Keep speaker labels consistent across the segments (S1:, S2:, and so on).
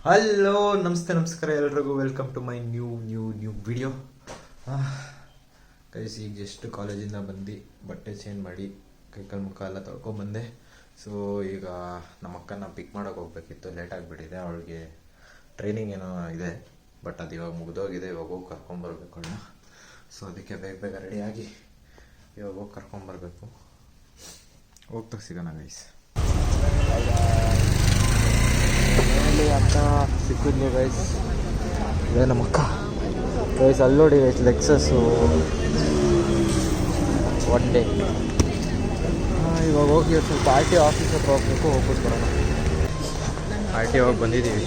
S1: Hello ನಮಸ್ತೆ ನಮಸ್ಕಾರ ಎಲ್ರಿಗೂ welcome to my new video. ಕೈಸಿ ಈಗ ಜಸ್ಟ್ ಕಾಲೇಜಿಂದ ಬಂದು ಬಟ್ಟೆ ಚೇಂಜ್ ಮಾಡಿ ಕೈಕಾಲು ಮುಖ ಎಲ್ಲ ತೊಳ್ಕೊಂಬಂದೆ. ಸೊ ಈಗ ನಮ್ಮ ಅಕ್ಕನ ಪಿಕ್ ಮಾಡೋಕೆ ಹೋಗ್ಬೇಕಿತ್ತು, ಲೇಟ್ ಆಗಿಬಿಟ್ಟಿದೆ. ಅವಳಿಗೆ ಟ್ರೈನಿಂಗ್ ಏನೋ ಇದೆ, ಬಟ್ ಅದು ಇವಾಗ ಮುಗಿದೋಗಿದೆ. ಇವಾಗ ಹೋಗಿ ಕರ್ಕೊಂಬರ್ಬೇಕು ಅವಳನ್ನ. ಸೊ ಅದಕ್ಕೆ ಬೇಗ ರೆಡಿಯಾಗಿ ಇವಾಗ ಹೋಗಿ ಕರ್ಕೊಂಬರ್ಬೇಕು. ಹೋಗ್ತಾ ಸಿಗೋಣ ಗೈಸ್. ಅಕ್ಕ ಸಿಕ್ಕಿದ್ಲು ಗೈಸ್, ಇದೇ ನಮ್ಮ ಅಕ್ಕ ಗೈಸ್. ಅಲ್ಲಿ ನೋಡಿ ಗೈಸ್, ಲೆಕ್ಸಸ್ಸು ಒನ್ ಡೇ. ಇವಾಗ ಹೋಗಿ ಸ್ವಲ್ಪ ಆರ್ ಟಿ ಆಫೀಸ್ ಹತ್ರ ಹೋಗ್ಬೇಕು, ಹೋಗ್ಬಿಟ್ಟು ಬರೋಣ. ಆರ್ ಟಿ ಹೋಗಿ ಬಂದಿದ್ದೀವಿ.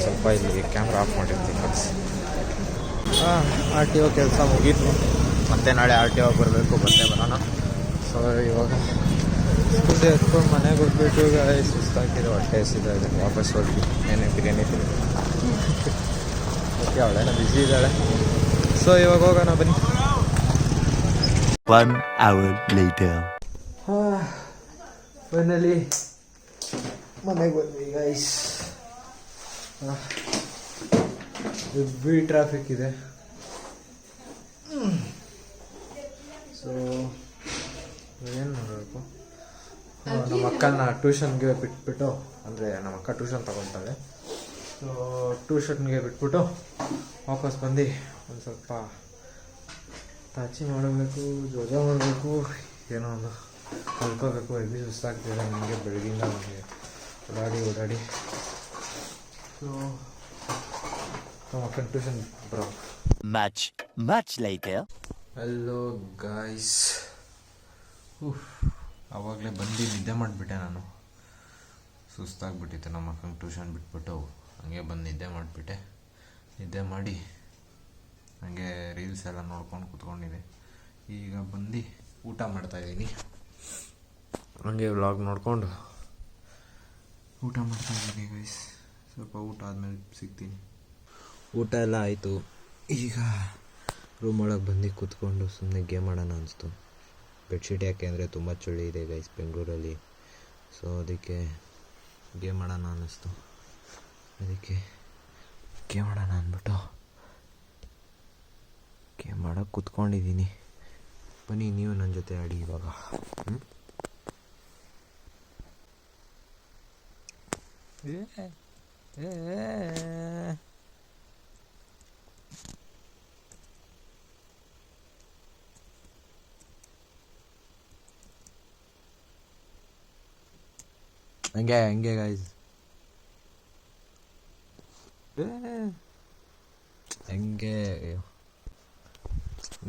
S1: ಸ್ವಲ್ಪ ಇಲ್ಲಿ ಕ್ಯಾಮ್ರಾ ಆಫ್ ಮಾಡಿರ್ತೀನಿ ಗೈಸ್. ಆರ್ ಟಿ ಒ ಕೆಲಸ ಮುಗೀತು, ಮತ್ತೆ ನಾಳೆ ಆರ್ ಟಿ ಒ ಬರಬೇಕು, ಮತ್ತೆ ಬರೋಣ. ಸೊ ಇವಾಗ ಸ್ಕೂಟಿ ಎತ್ಕೊಂಡು ಮನೆಗೆ ಹೋಗ್ಬಿಟ್ಟು ಸುಸ್ತಾಕಿದ್ದು, ಹೊಟ್ಟೆ ಹಸಿದೆ. ವಾಪಸ್ ಹೋಗಿ ಏನೇ ಬಿರಿಯಾನಿ ತಿಂದು ಓಕೆ. ಅವಳೇನೋ ಬಿಸಿ ಇದ್ದಾಳೆ. ಸೊ ಇವಾಗ ಹೋಗೋಣ ಬನ್ನಿ.
S2: 1 hour later.
S1: ಫೈನಲಿ ಮನೆಗೆ ಬಂದ್ವಿ ಗೈಸ್. ಹೆವಿ ಟ್ರಾಫಿಕ್ ಇದೆ. ಸೊ ಏನು ಮಾಡಬೇಕು, ನಮ್ಮ ಅಕ್ಕನ ಟ್ಯೂಷನ್ಗೆ ಬಿಟ್ಬಿಟ್ಟು, ಅಂದರೆ ನಮ್ಮ ಅಕ್ಕ ಟ್ಯೂಷನ್ ತಗೊತಾಳೆ. ಸೊ ಟ್ಯೂಷನ್ಗೆ ಬಿಟ್ಬಿಟ್ಟು ವಾಪಸ್ ಬಂದು ಒಂದು ಸ್ವಲ್ಪ ತಾಚಿ ಮಾಡಬೇಕು, ಜೋಜಾ ಮಾಡಬೇಕು, ಏನೋ ಒಂದು ಕಲ್ತ್ಕೋಬೇಕು. ಹೆವಿ ಸುಸ್ತಾಗ್ತಿದೆ ನನಗೆ ಬೆಳಗಿಂದ, ನನಗೆ ಓಡಾಡಿ. ಸೊ ನಮ್ಮ ಅಕ್ಕನ ಟ್ಯೂಷನ್ ಬರೋ.
S2: Much later.
S1: Hello guys. ಆವಾಗಲೇ ಬಂದು ನಿದ್ದೆ ಮಾಡಿಬಿಟ್ಟೆ ನಾನು. ಸುಸ್ತಾಗ್ಬಿಟ್ಟಿತ್ತು. ನಮ್ಮ ಅಕ್ಕಂಗೆ ಟ್ಯೂಷನ್ ಬಿಟ್ಬಿಟ್ಟು ಹಂಗೆ ಬಂದು ನಿದ್ದೆ ಮಾಡಿಬಿಟ್ಟೆ. ನಿದ್ದೆ ಮಾಡಿ ಹಂಗೆ ರೀಲ್ಸ್ ಎಲ್ಲ ನೋಡ್ಕೊಂಡು ಕೂತ್ಕೊಂಡಿದ್ದೆ. ಈಗ ಬಂದು ಊಟ ಮಾಡ್ತಾಯಿದ್ದೀನಿ. ಹಂಗೆ ವ್ಲಾಗ್ ನೋಡಿಕೊಂಡು ಊಟ ಮಾಡ್ತಾಯಿದ್ದೀನಿ ಗೈಸ್. ಸ್ವಲ್ಪ ಊಟ ಆದಮೇಲೆ ಸಿಗ್ತೀನಿ. ಊಟ ಎಲ್ಲ ಆಯಿತು. ಈಗ ರೂಮ್ ಒಳಗೆ ಬಂದು ಕೂತ್ಕೊಂಡು ಸುಮ್ಮನೆ ಗೇಮ್ ಆಡೋಣ ಅನಿಸ್ತು. ಬೆಡ್ಶೀಟ್ ಯಾಕೆ ಅಂದರೆ ತುಂಬ ಚಳಿ ಇದೆ ಗೈಸ್ ಬೆಂಗಳೂರಲ್ಲಿ. ಸೊ ಅದಕ್ಕೆ ಗೇಮ್ ಆಡೋಣ ಅನ್ನಿಸ್ತು. ಅದಕ್ಕೆ ಗೇಮ್ ಆಡೋಣ ಅಂದ್ಬಿಟ್ಟು ಗೇಮ್ ಆಡೋಕ್ಕೆ ಕೂತ್ಕೊಂಡಿದ್ದೀನಿ. ಬನ್ನಿ ನೀವು ನನ್ನ ಜೊತೆ ಆಡಿ ಇವಾಗ. ಹಂಗೆ ಗೈಸ್, ಹಂಗೆ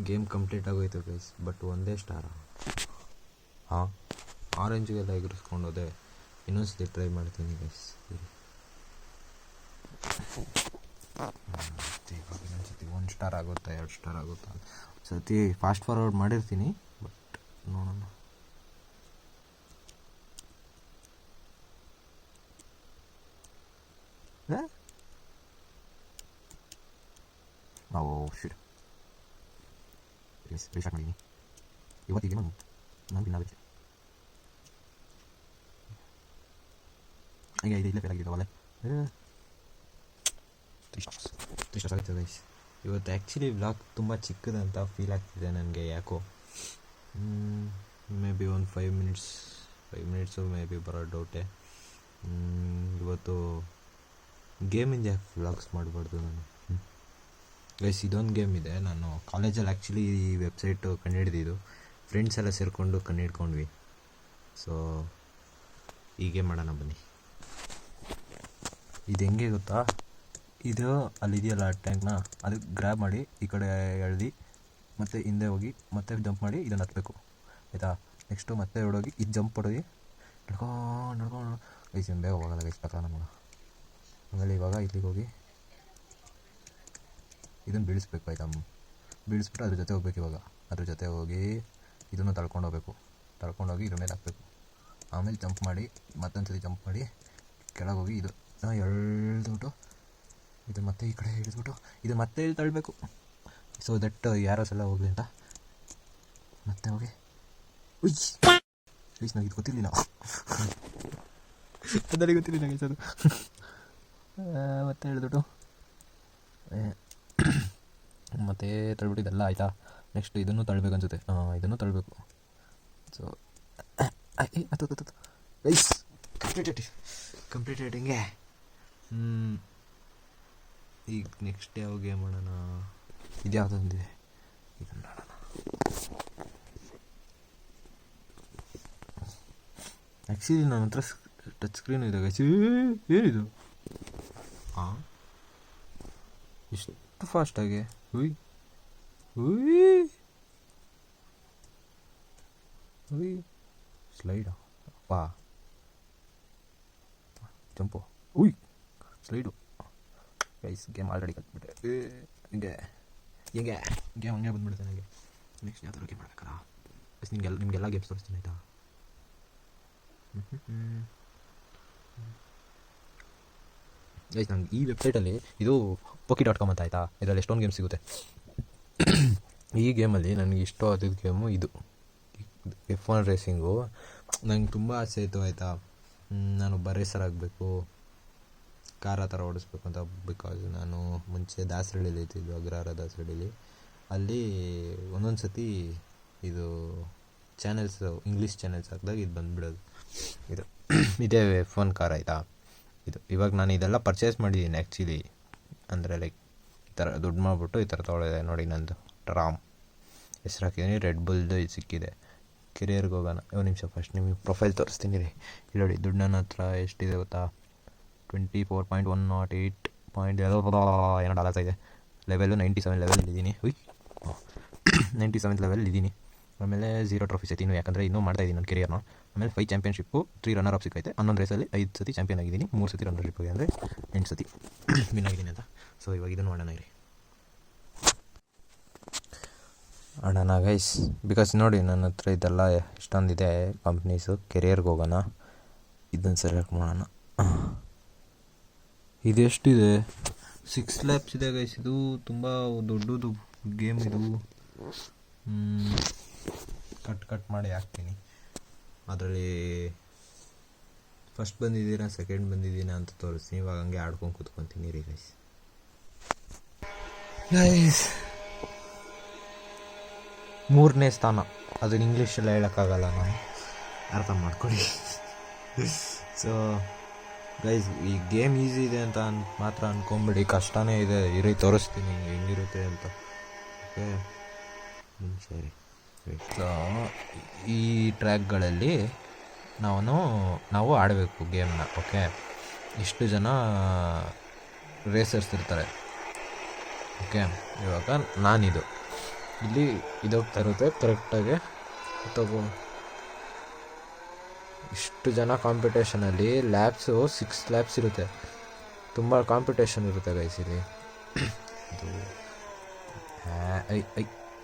S1: ಗೇಮ್ ಕಂಪ್ಲೀಟ್ ಆಗೋಯ್ತು ಗೈಸ್. ಬಟ್ ಒಂದೇ ಸ್ಟಾರ. ಆರೆಂಜ್ಗೆಲ್ಲ ಎಗರಿಸ್ಕೊಂಡೋದೆ. ಇನ್ನೊಂದ್ಸತಿ ಟ್ರೈ ಮಾಡ್ತೀನಿ ಗೈಸ್. ಇವಾಗ ಇನ್ನೊಂದ್ಸತಿ 1 ಸ್ಟಾರ್ ಆಗುತ್ತಾ 2 ಸ್ಟಾರ್ ಆಗುತ್ತಾ. ಸತಿ ಫಾಸ್ಟ್ ಫಾರ್ವರ್ಡ್ ಮಾಡಿರ್ತೀನಿ, ಬಟ್ ನೋಡೋಣ. ಶಿಟ್, ರೀಸ್ಟಾರ್ಟ್ ಮಾಡಿದ್ದೀನಿ. ಇವತ್ತಿಗೆ ನಾನು ಭಿನ್ನಾಗುತ್ತೆ. ಹಂಗೆ ಇಲ್ಲೇ ಫೇಲ್ ಆಗಿದ್ದು ಅಲ್ಲೇ. 3 ಸ್ಟಾರ್ಸ್ ಆಗುತ್ತೆ ಗೈಸ್. ಇವತ್ತು ಆ್ಯಕ್ಚುಲಿ ವ್ಲಾಗ್ ತುಂಬ ಚಿಕ್ಕದಂತ ಫೀಲ್ ಆಗ್ತಿದೆ ನನಗೆ ಯಾಕೋ. ಮೇ ಬಿ ಒಂದು 5 ಮಿನಿಟ್ಸು ಮೇ ಬಿ ಬರೋ ಡೌಟೆ. ಇವತ್ತು ಗೇಮಿಂದ ಯಾಕೆ ವ್ಲಾಗ್ಸ್ ಮಾಡಬಾರ್ದು ನಾನು ಗೈಸ್. ಇದೊಂದು ಗೇಮ್ ಇದೆ, ನಾನು ಕಾಲೇಜಲ್ಲಿ ಆ್ಯಕ್ಚುಲಿ ಈ ವೆಬ್ಸೈಟು ಕಂಡುಹಿಡಿದಿದ್ದು. ಫ್ರೆಂಡ್ಸ್ ಎಲ್ಲ ಸೇರಿಕೊಂಡು ಕಂಡುಹಿಡ್ಕೊಂಡ್ವಿ. ಸೊ ಈ ಗೇಮ್ ಮಾಡೋಣ ಬನ್ನಿ. ಇದು ಹೆಂಗೆ ಗೊತ್ತಾ, ಇದು ಅಲ್ಲಿದೆಯಲ್ಲ ಟ್ಯಾಂಕ್ನ, ಅದಕ್ಕೆ ಗ್ರ್ಯಾಬ್ ಮಾಡಿ ಈ ಕಡೆ ಎಳ್ದು ಮತ್ತೆ ಹಿಂದೆ ಹೋಗಿ ಮತ್ತೆ ಜಂಪ್ ಮಾಡಿ ಇದನ್ನು ಹತ್ತಬೇಕು, ಆಯಿತಾ. ನೆಕ್ಸ್ಟು ಮತ್ತೆ ಹೊಡೋಗಿ ಇದು ಜಂಪ್ ಹೊಡೋಗಿ ನಡ್ಕೊಂಡು ಗೈಸ್ ಬೇಗ ಹೋಗಲ್ಲ ಗೈಸ್, ಪಕ್ಕ ನಮಗೆ. ಆಮೇಲೆ ಇವಾಗ ಇಲ್ಲಿಗೆ ಹೋಗಿ ಇದನ್ನು ಬೀಳಿಸ್ಬೇಕು, ಆಯಿತಾ. ಬೀಳಿಸ್ಬಿಟ್ಟು ಅದ್ರ ಜೊತೆ ಹೋಗ್ಬೇಕು. ಇವಾಗ ಅದ್ರ ಜೊತೆ ಹೋಗಿ ಇದನ್ನು ತಳ್ಕೊಂಡೋಗಿ ಇದ್ರ ಮೇಲೆ ಹಾಕಬೇಕು. ಆಮೇಲೆ ಜಂಪ್ ಮಾಡಿ ಮತ್ತೊಂದ್ಸತಿ ಜಂಪ್ ಮಾಡಿ ಕೆಳಗೆ ಹೋಗಿ ಇದು ಎಳ್ದುಬಿಟ್ಟು ಇದು ಮತ್ತೆ ಈ ಕಡೆ ಹಿಡಿದ್ಬಿಟ್ಟು ಇದು ಮತ್ತೆ ಇಲ್ಲಿ ತಳ್ಳಬೇಕು. ಸೊ ದಟ್ ಯಾರೋಸ್ ಎಲ್ಲ ಹೋಗಲಿ ಅಂತ ಮತ್ತೆ ಹೋಗಿ ಪ್ಲೀಸ್ ನನಗೆ ಇದು ಗೊತ್ತಿರಲಿಲ್ಲ. ನನಗೆ ಗೊತ್ತಿರಲಿಲ್ಲ ಗೈಸ್ ಅದು. ಮತ್ತೆ ಹೇಳಿದ್ಬಿಟ್ಟು ಮತ್ತೆ ತಳ್ಬಿಟ್ಟಿದ್ದೆಲ್ಲ ಆಯಿತಾ. ನೆಕ್ಸ್ಟ್ ಇದನ್ನು ತಳ್ಳಬೇಕು ಅನ್ಸುತ್ತೆ. ಇದನ್ನು ತಳ್ಳಬೇಕು. ಸೊ ಗೈಸ್ ಕಂಪ್ಲೀಟೆಡ್ ಹಿಂಗೆ. ಈಗ ನೆಕ್ಸ್ಟ್ ಯಾವ ಗೇಮ್ ಮಾಡೋಣ? ಇದು ಯಾವುದೊಂದಿದೆ, ಇದನ್ನು ಆಡೋಣ. ಆ್ಯಕ್ಚುಲಿ ನನ್ನ ಹತ್ರ ಟಚ್ ಸ್ಕ್ರೀನ್ ಇದೆ ಗೈಸ್. ಏನಿದು? ಹಾಂ, ಇಷ್ಟು ಫಾಸ್ಟಾಗಿ? ಹುಯ್ ಹುಯ್ ಹುಯ್ ಸ್ಲೈಡಾ? ವಾ, ಜಂಪು, ಉಯ್ ಸ್ಲೈಡು. ಗೈಸ್ ಗೇಮ್ ಆಲ್ರೆಡಿ ಕಲ್ತ್ಬಿಟ್ಟೆ. ಹಿಂಗೆ ಹಿಂಗೆ ಗೇಮ್ ಹಂಗೆ ಬಂದ್ಬಿಡುತ್ತೆ ನನಗೆ. ನೆಕ್ಸ್ಟ್ ಯಾವ್ದಾದ್ರು ಗೇಮ್ ಮಾಡ್ಬೇಕಲ್ಲ ಗೈಸ್. ನಿಮಗೆಲ್ಲ ಗೇಮ್ಸ್ ತೋರಿಸ್ತೀನಿ ಆಯಿತಾ? ಗೈಸ್ ನಂಗೆ ಈ ವೆಬ್ಸೈಟಲ್ಲಿ ಇದು Poki.com ಅಂತ ಆಯಿತಾ, ಇದರಲ್ಲಿ ಎಷ್ಟೊಂದು ಗೇಮ್ ಸಿಗುತ್ತೆ. ಈ ಗೇಮಲ್ಲಿ ನನಗೆ ಇಷ್ಟವಾದ ಗೇಮು ಇದು F1 ರೇಸಿಂಗು. ನಂಗೆ ತುಂಬ ಆಸೆ ಇತ್ತು ಆಯಿತಾ, ನಾನೊಬ್ಬ ರೇಸರ್ ಆಗಬೇಕು, ಕಾರ್ ಆ ಥರ ಓಡಿಸ್ಬೇಕು ಅಂತ. ಬಿಕಾಸ್ ನಾನು ಮುಂಚೆ ದಾಸರಳ್ಳಿಲಿ ಇರ್ತಿದ್ದು, ಅಗ್ರಹಾರ ದಾಸರಳ್ಳಿಲಿ. ಅಲ್ಲಿ ಒಂದೊಂದು ಸತಿ ಇದು ಚಾನೆಲ್ಸ್, ಇಂಗ್ಲೀಷ್ ಚಾನೆಲ್ಸ್ ಹಾಕಿದಾಗ ಇದು ಬಂದುಬಿಡೋದು. ಇದು ಇದೇ F1 ಕಾರ್ ಆಯಿತಾ. ಇದು ಇವಾಗ ನಾನು ಇದೆಲ್ಲ ಪರ್ಚೇಸ್ ಮಾಡಿದ್ದೀನಿ ಆ್ಯಕ್ಚುಲಿ. ಅಂದರೆ ಲೈಕ್ ಈ ಥರ ದುಡ್ಡು ಮಾಡಿಬಿಟ್ಟು ಈ ಥರ ತೊಗೊಳಿದೆ ನೋಡಿ. ನಂದು ರಾಮ್ ಹೆಸ್ರು ಹಾಕಿದ್ದೀನಿ. ರೆಡ್ ಬುಲ್ದು ಇದು ಸಿಕ್ಕಿದೆ. ಕೆರಿಯರ್ಗೆ ಹೋಗೋಣ. ಒಂದು ನಿಮಿಷ ಫಸ್ಟ್ ನಿಮಗೆ ಪ್ರೊಫೈಲ್ ತೋರಿಸ್ತೀನಿ ರೀ. ಇಲ್ಲಿ ನೋಡಿ, ದುಡ್ಡು ನನ್ನ ಹತ್ರ ಎಷ್ಟಿದೆ ಗೊತ್ತಾ? 24.108 ಏನೋ ಡಾಲರ್ಸ್ ಇದೆ. ಲೆವೆಲ್ಲು 97 ಲೆವೆಲಿದ್ದೀನಿ. 97th ಲೆವೆಲ್ ಇದ್ದೀನಿ. ಆಮೇಲೆ 0 ಟ್ರೋಫೀಸ್ ಐತಿ ಇನ್ನೂ, ಯಾಕಂದರೆ ಇನ್ನೂ ಮಾಡ್ತಾಯಿದ್ದೀನಿ ನನ್ನ ಕೆರಿಯರ್ನ. ಆಮೇಲೆ 5 ಚಾಂಪಿಯನ್ಶಿಪ್ಪು, 3 ರನ್ನರ್ ಅಪ್ ಸಿಕ್ಕೈತೆ. 11 ರೇಸಲ್ಲಿ 5 ಸತಿ ಚಾಂಪಿಯನ್ ಆಗಿದ್ದೀನಿ, 3 ಸತಿ ರನ್ನರ್ಶಿಪ್ ಆಗಿ, ಅಂದರೆ 8 ಸತಿ ವಿನ್ ಆಗಿದ್ದೀನಿ ಅಂತ. ಸೊ ಇವಾಗ ಇದನ್ನು ಮಾಡೋಣ ಇರಿ, ಆಡೋಣ ಗೈಸ್. ಬಿಕಾಸ್ ನೋಡಿ ನನ್ನ ಹತ್ರ ಇದೆಲ್ಲ ಎಷ್ಟೊಂದಿದೆ ಕಂಪ್ನೀಸು. ಕೆರಿಯರ್ಗೆ ಹೋಗೋಣ, ಇದನ್ನು ಸೆಲೆಕ್ಟ್ ಮಾಡೋಣ. ಇದೆಷ್ಟಿದೆ? 6 ಲ್ಯಾಬ್ಸ್ ಇದೆ ಗೈಸ್. ಇದು ತುಂಬ ದೊಡ್ಡದು ಗೇಮ್ ಇದು. ಕಟ್ ಮಾಡಿ ಹಾಕ್ತೀನಿ. ಅದರಲ್ಲಿ ಫಸ್ಟ್ ಬಂದಿದ್ದೀರಾ, ಸೆಕೆಂಡ್ ಬಂದಿದ್ದೀರಾ ಅಂತ ತೋರಿಸ್ತೀನಿ. ಇವಾಗ ಹಂಗೆ ಆಡ್ಕೊಂಡು ಕೂತ್ಕೊತೀನಿ ರೀ ಗೈಸ್. ಮೂರನೇ ಸ್ಥಾನ, ಅದನ್ನ ಇಂಗ್ಲೀಷಲ್ಲಿ ಹೇಳೋಕ್ಕಾಗಲ್ಲ, ನಾನು ಅರ್ಥ ಮಾಡ್ಕೊಳ್ಳಿ. ಸೊ ಗೈಸ್, ಈ ಗೇಮ್ ಈಸಿ ಇದೆ ಅಂತ ಮಾತ್ರ ಅಂದ್ಕೊಂಬಿಡಿ, ಕಷ್ಟನೇ ಇದೆ. ಇರಿ ತೋರಿಸ್ತೀನಿ ಹೆಂಗಿರುತ್ತೆ ಅಂತ. ಓಕೆ ಸರಿ. ಸೊ ಈ ಟ್ರ್ಯಾಕ್ಗಳಲ್ಲಿ ನಾವು ಆಡಬೇಕು ಗೇಮ್ನ. ಓಕೆ, ಇಷ್ಟು ಜನ ರೇಸರ್ಸ್ ಇರ್ತಾರೆ. ಓಕೆ, ಇವಾಗ ನಾನಿದು ಇಲ್ಲಿ ಇದೋಗ್ತಾ ಇರುತ್ತೆ ಕರೆಕ್ಟಾಗಿ ತಗೋ. ಇಷ್ಟು ಜನ ಕಾಂಪಿಟೇಷನಲ್ಲಿ ಲ್ಯಾಬ್ಸು 6 ಲ್ಯಾಬ್ಸ್ ಇರುತ್ತೆ. ತುಂಬ ಕಾಂಪಿಟೇಷನ್ ಇರುತ್ತೆ ಗೈಸ್ ಇಲ್ಲಿ. ಇದು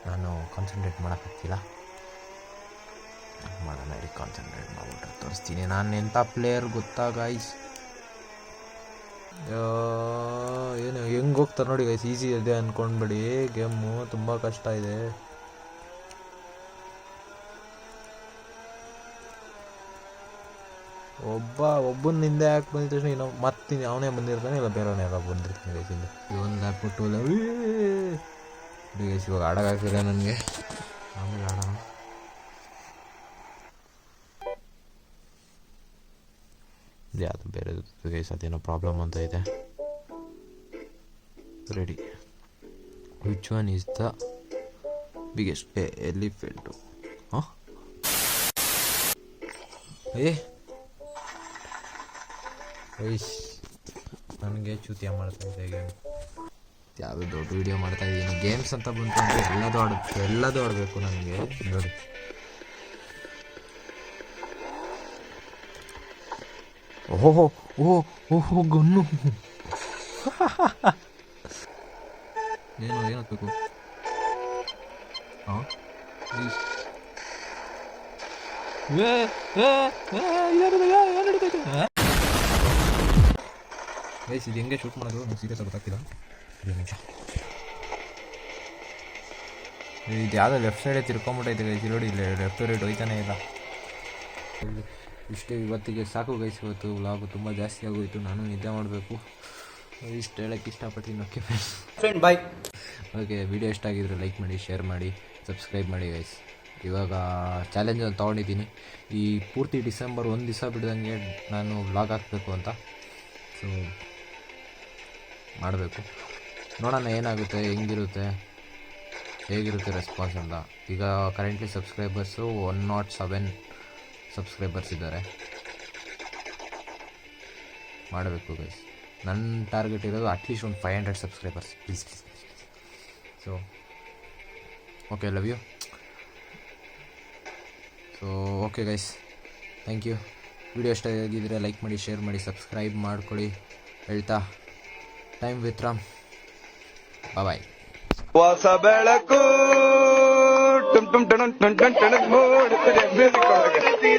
S1: ನಾನು ಕಾನ್ಸಂಟ್ರೇಟ್ ಮಾಡೋಕ್ಕಾಗ್ತಿಲ್ಲ. ಮಾಡೋಣ ಇಲ್ಲಿ, ಕಾನ್ಸಂಟ್ರೇಟ್ ಮಾಡಿಬಿಟ್ರೆ ತೋರಿಸ್ತೀನಿ. ನಾನು ಎಂಥ ಪ್ಲೇಯರ್ ಗೊತ್ತಾ ಗೈಸ್? ಏನು ಹೆಂಗೆ ಹೋಗ್ತಾರೆ ನೋಡಿ ಗೈಸ್. ಈಸಿ ಇದೆ ಅಂದ್ಕೊಂಡ್ಬಿಡಿ, ಗೇಮು ತುಂಬ ಕಷ್ಟ ಇದೆ. ಒಬ್ಬನಿಂದ ಯಾಕೆ ಬಂದಿದ ತಕ್ಷಣ ಇನ್ನೂ ಮತ್ತೆ ಅವನೇ ಬಂದಿರ್ತಾನೆ, ಇಲ್ಲ ಬೇರೆಯವನೇ ಎಲ್ಲ ಬಂದಿರ್ತಾನೆ ಗೈಸ್. ಹಿಂದೆ ಒಂದು ಲ್ಯಾಪ್ ಕೊಟ್ಟು ಗೈಸ್. ಇವಾಗ ಆಡೋಕ್ಕಾಗ್ತಿಲ್ಲ ನನಗೆ, ಆಮೇಲೆ ಆಡೋಣ. ಯಾವುದು ಬೇರೆ ಗೈಸ್, ಅದೇನೋ ಪ್ರಾಬ್ಲಮ್ ಅಂತ ಇದೆ. Ready. Which one is the biggest elephant? ಹಾಂ, ಗೈಸ್ ನನಗೆ ಚ್ಯುತಿಯ ಮಾಡ್ತಾಯಿದ್ದೆ ಗೇಮ್. ಯಾವುದೋ ದೊಡ್ಡ ವೀಡಿಯೋ ಮಾಡ್ತಾಯಿದ್ದೀನಿ. ಗೇಮ್ಸ್ ಅಂತ ಬಂತು ಅಂದರೆ ಎಲ್ಲದೂ ಆಡಬೇಕು ನನಗೆ. ನೋಡಿ ಓಹೋ ಗನ್ನು. ಏನು ಹಾಕ್ಬೇಕು? ಹಾಂ, ಗೈಸ್ ಇದು ಹೆಂಗೆ ಶೂಟ್ ಮಾಡೋದು ನಂಗೆ ಸೀರಿಯಸ್ ಆಗಿ ಗೊತ್ತಾಗ್ತಿಲ್ಲ. ನಿಮಿಷ, ಇದು ಯಾವುದೋ ಲೆಫ್ಟ್ ಸೈಡೇ ತಿರ್ಕೊಂಬಿಟ್ಟೈತೆ ಗೈಸ್. ನೋಡಿ ಇಲ್ಲಿ ಲೆಫ್ಟ್ ರೈಟ್ ಹೋಯ್ತಾನೆ ಇಲ್ಲ. ಇಷ್ಟೇ ಇವತ್ತಿಗೆ ಸಾಕು ಗೈಸ್. ಇವತ್ತು ವ್ಲಾಗು ತುಂಬ ಜಾಸ್ತಿ ಆಗೋಯಿತು. ನಾನು ನಿದ್ದೆ ಮಾಡಬೇಕು. ಇಷ್ಟು ಹೇಳೋಕ್ಕೆ ಇಷ್ಟಪಡ್ತೀನಿ. Okay
S3: friend bye.
S1: Okay, video ಇಷ್ಟ ಆಗಿದ್ರೆ ಲೈಕ್ ಮಾಡಿ, ಶೇರ್ ಮಾಡಿ, ಸಬ್ಸ್ಕ್ರೈಬ್ ಮಾಡಿ ಗೈಸ್. ಇವಾಗ ಚಾಲೆಂಜ್ ಒಂದು ತೊಗೊಂಡಿದ್ದೀನಿ, ಈ ಪೂರ್ತಿ ಡಿಸೆಂಬರ್ ಒಂದು ದಿವಸ ಬಿಡ್ದಂಗೆ ನಾನು ವ್ಲಾಗ್ ಹಾಕಬೇಕು ಅಂತ. ಸೊ ಮಾಡಬೇಕು, ನೋಡೋಣ ಏನಾಗುತ್ತೆ, ಹೇಗಿರುತ್ತೆ ರೆಸ್ಪಾನ್ಸ್ ಅಂತ. ಈಗ ಕರೆಂಟ್ಲಿ ಸಬ್ಸ್ಕ್ರೈಬರ್ಸು 107 ಸಬ್ಸ್ಕ್ರೈಬರ್ಸ್ ಇದ್ದಾರೆ. ಮಾಡಬೇಕು ಗೈಸ್. ನನ್ನ ಟಾರ್ಗೆಟ್ ಇರೋದು ಅಟ್ಲೀಸ್ಟ್ ಒಂದು 500 subscribers, please. So okay, love you. So okay guys, thank you. Video ಇಷ್ಟ ಆಗಿದ್ದರೆ ಲೈಕ್ ಮಾಡಿ, ಶೇರ್ ಮಾಡಿ, ಸಬ್ಸ್ಕ್ರೈಬ್ ಮಾಡ್ಕೊಳ್ಳಿ ಹೇಳ್ತಾ ಟೈಮ್ ವಿತ್ ರಾಮ್, ಬಾಯ್.
S4: ಹೊಸ ಬೆಳಕು ಟುಮ್ ಟುಮ್ ಟಣಕ್ ಟಣಕ್ ಟಣಕ್ ಮೂಡುತ್ತದೆ ಮ್ಯೂಸಿಕ್ ಒಳಗೆ.